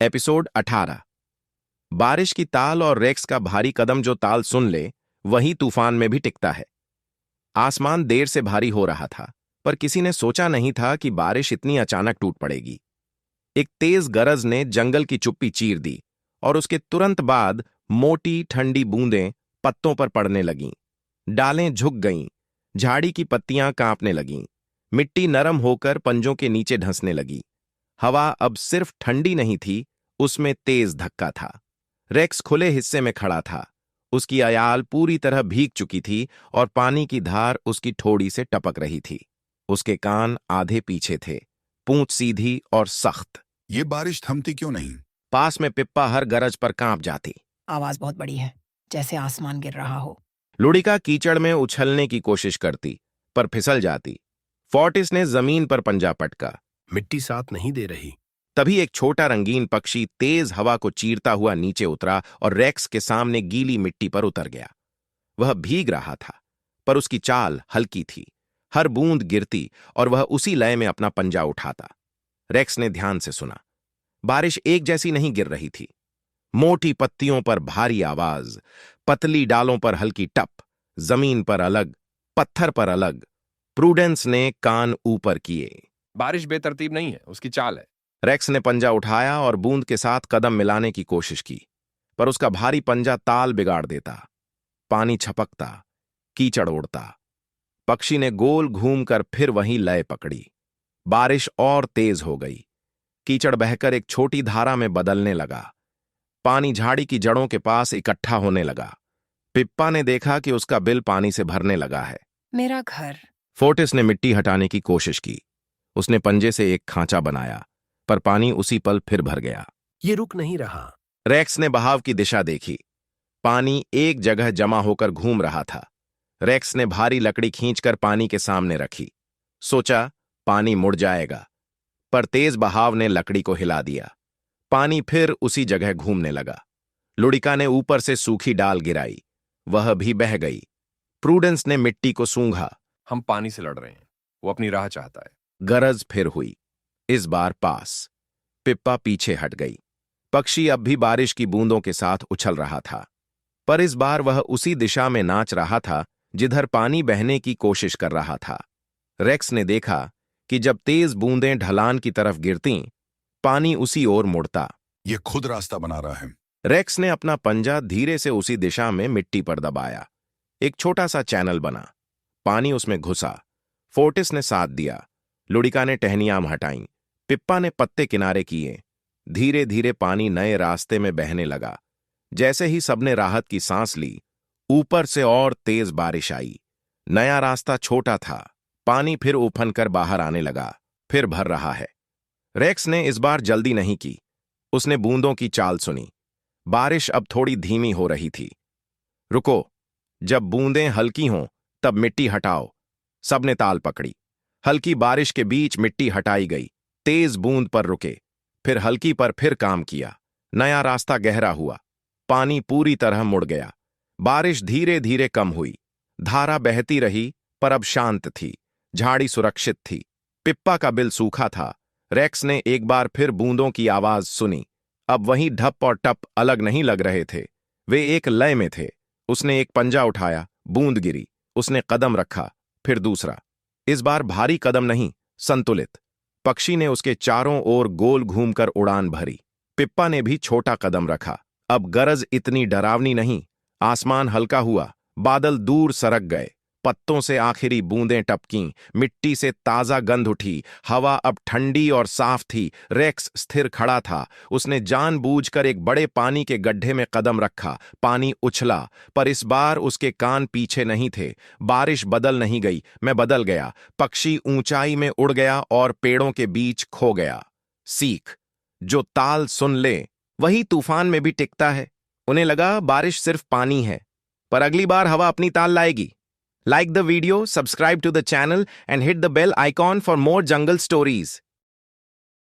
Episode 18। बारिश की ताल और रेक्स का भारी कदम जो ताल सुन ले वही तूफान में भी टिकता है। आसमान देर से भारी हो रहा था, पर किसी ने सोचा नहीं था कि बारिश इतनी अचानक टूट पड़ेगी। एक तेज गरज ने जंगल की चुप्पी चीर दी और उसके तुरंत बाद मोटी ठंडी बूंदें पत्तों पर पड़ने लगीं। डालें झुक गईं, झाड़ी की पत्तियां कांपने लगीं, मिट्टी नरम होकर पंजों के नीचे धंसने लगी। हवा अब सिर्फ ठंडी नहीं थी, उसमें तेज धक्का था। रेक्स खुले हिस्से में खड़ा था। उसकी अयाल पूरी तरह भीग चुकी थी और पानी की धार उसकी ठोड़ी से टपक रही थी। उसके कान आधे पीछे थे, पूंछ सीधी और सख्त। ये बारिश थमती क्यों नहीं? पास में पिप्पा हर गरज पर कांप जाती। आवाज बहुत बड़ी है, जैसे आसमान गिर रहा हो। लुड़िका कीचड़ में उछलने की कोशिश करती, पर फिसल जाती। फोर्टिस ने जमीन पर पंजा पटका। मिट्टी साथ नहीं दे रही। तभी एक छोटा रंगीन पक्षी तेज हवा को चीरता हुआ नीचे उतरा और रेक्स के सामने गीली मिट्टी पर उतर गया। वह भीग रहा था, पर उसकी चाल हल्की थी। हर बूंद गिरती और वह उसी लय में अपना पंजा उठाता। रेक्स ने ध्यान से सुना। बारिश एक जैसी नहीं गिर रही थी। मोटी पत्तियों पर भारी आवाज, पतली डालों पर हल्की टप, जमीन पर अलग, पत्थर पर अलग। प्रूडेंस ने कान ऊपर किए। बारिश बेतरतीब नहीं है, उसकी चाल है। रेक्स ने पंजा उठाया और बूंद के साथ कदम मिलाने की कोशिश की, पर उसका भारी पंजा ताल बिगाड़ देता। पानी छपकता, कीचड़ उड़ता। पक्षी ने गोल घूमकर फिर वहीं लय पकड़ी। बारिश और तेज हो गई। कीचड़ बहकर एक छोटी धारा में बदलने लगा। पानी झाड़ी की जड़ों के पास इकट्ठा होने लगा। पिप्पा ने देखा कि उसका बिल पानी से भरने लगा है। मेरा घर। फोर्टिस ने मिट्टी हटाने की कोशिश की। उसने पंजे से एक खांचा बनाया, पर पानी उसी पल फिर भर गया। ये रुक नहीं रहा। रेक्स ने बहाव की दिशा देखी। पानी एक जगह जमा होकर घूम रहा था। रेक्स ने भारी लकड़ी खींचकर पानी के सामने रखी। सोचा पानी मुड़ जाएगा, पर तेज बहाव ने लकड़ी को हिला दिया। पानी फिर उसी जगह घूमने लगा। लुड़िका ने ऊपर से सूखी डाल गिराई, वह भी बह गई। प्रूडेंस ने मिट्टी को सूंघा। हम पानी से लड़ रहे हैं, वो अपनी राह चाहता है। गरज फिर हुई, इस बार पास। पिप्पा पीछे हट गई। पक्षी अब भी बारिश की बूंदों के साथ उछल रहा था, पर इस बार वह उसी दिशा में नाच रहा था जिधर पानी बहने की कोशिश कर रहा था। रेक्स ने देखा कि जब तेज बूंदें ढलान की तरफ गिरतीं, पानी उसी ओर मुड़ता। ये खुद रास्ता बना रहा है। रेक्स ने अपना पंजा धीरे से उसी दिशा में मिट्टी पर दबाया। एक छोटा सा चैनल बना, पानी उसमें घुसा। फोर्टिस ने साथ दिया। लुड़िका ने टहनियां हटाईं। पिप्पा ने पत्ते किनारे किए। धीरे धीरे पानी नए रास्ते में बहने लगा। जैसे ही सबने राहत की सांस ली, ऊपर से और तेज बारिश आई। नया रास्ता छोटा था। पानी फिर उफन कर बाहर आने लगा, फिर भर रहा है। रेक्स ने इस बार जल्दी नहीं की। उसने बूंदों की चाल सुनी। बारिश अब थोड़ी धीमी हो रही थी। रुको, जब बूंदें हल्की हों तब मिट्टी हटाओ। सबने ताल पकड़ी। हल्की बारिश के बीच मिट्टी हटाई गई। तेज बूंद पर रुके, फिर हल्की पर फिर काम किया। नया रास्ता गहरा हुआ। पानी पूरी तरह मुड़ गया। बारिश धीरे धीरे कम हुई। धारा बहती रही, पर अब शांत थी। झाड़ी सुरक्षित थी। पिप्पा का बिल सूखा था। रेक्स ने एक बार फिर बूंदों की आवाज सुनी। अब वहीं ढप और टप अलग नहीं लग रहे थे, वे एक लय में थे। उसने एक पंजा उठाया, बूंद गिरी। उसने कदम रखा, फिर दूसरा। इस बार भारी कदम नहीं, संतुलित। पक्षी ने उसके चारों ओर गोल घूमकर उड़ान भरी। पिप्पा ने भी छोटा कदम रखा। अब गरज इतनी डरावनी नहीं। आसमान हल्का हुआ, बादल दूर सरक गए। पत्तों से आखिरी बूंदें टपकीं। मिट्टी से ताजा गंध उठी। हवा अब ठंडी और साफ थी। रेक्स स्थिर खड़ा था। उसने जानबूझकर एक बड़े पानी के गड्ढे में कदम रखा। पानी उछला, पर इस बार उसके कान पीछे नहीं थे। बारिश बदल नहीं गई, मैं बदल गया। पक्षी ऊंचाई में उड़ गया और पेड़ों के बीच खो गया। सीख, जो ताल सुन ले वही तूफान में भी टिकता है। उन्हें लगा बारिश सिर्फ पानी है, पर अगली बार हवा अपनी ताल लाएगी। Like the video, subscribe to the channel and hit the bell icon for more jungle stories.